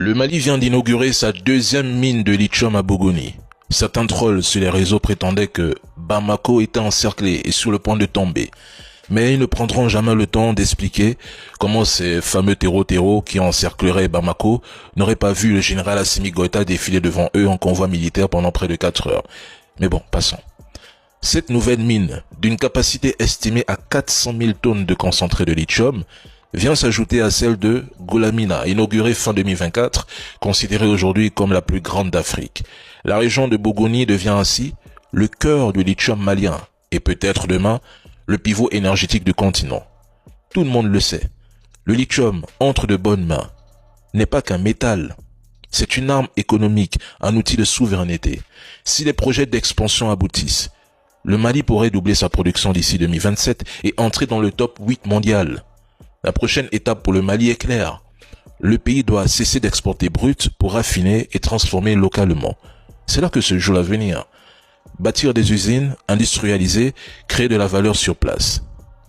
Le Mali vient d'inaugurer sa deuxième mine de lithium à Bougouni. Certains trolls sur les réseaux prétendaient que Bamako était encerclé et sur le point de tomber. Mais ils ne prendront jamais le temps d'expliquer comment ces fameux terreaux qui encercleraient Bamako n'auraient pas vu le général Assimi Goïta défiler devant eux en convoi militaire pendant près de 4 heures. Mais bon, passons. Cette nouvelle mine, d'une capacité estimée à 400 000 tonnes de concentré de lithium, vient s'ajouter à celle de Goulamina, inaugurée fin 2024, considérée aujourd'hui comme la plus grande d'Afrique. La région de Bougouni devient ainsi le cœur du lithium malien et peut-être demain le pivot énergétique du continent. Tout le monde le sait, le lithium entre de bonnes mains n'est pas qu'un métal. C'est une arme économique, un outil de souveraineté. Si les projets d'expansion aboutissent, le Mali pourrait doubler sa production d'ici 2027 et entrer dans le top 8 mondial. La prochaine étape pour le Mali est claire. Le pays doit cesser d'exporter brut pour raffiner et transformer localement. C'est là que se joue l'avenir. Bâtir des usines, industrialiser, créer de la valeur sur place.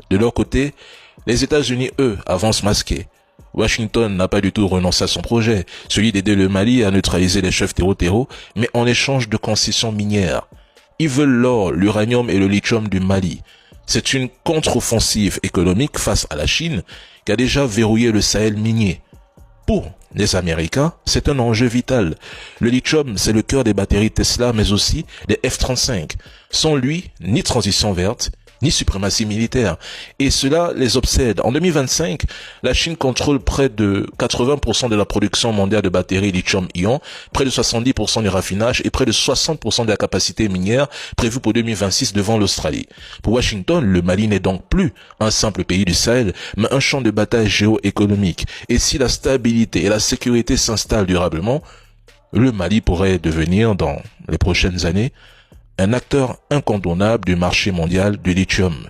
De leur côté, les États-Unis, eux, avancent masqués. Washington n'a pas du tout renoncé à son projet, celui d'aider le Mali à neutraliser les chefs terreau, mais en échange de concessions minières. Ils veulent l'or, l'uranium et le lithium du Mali. C'est une contre-offensive économique face à la Chine qui a déjà verrouillé le Sahel minier. Pour les Américains, c'est un enjeu vital. Le lithium, c'est le cœur des batteries Tesla, mais aussi des F-35. Sans lui, ni transition verte, ni suprématie militaire. Et cela les obsède. En 2025, la Chine contrôle près de 80% de la production mondiale de batteries lithium-ion, près de 70% du raffinage et près de 60% de la capacité minière prévue pour 2026 devant l'Australie. Pour Washington, le Mali n'est donc plus un simple pays du Sahel, mais un champ de bataille géoéconomique. Et si la stabilité et la sécurité s'installent durablement, le Mali pourrait devenir, dans les prochaines années, un acteur incontournable du marché mondial du lithium.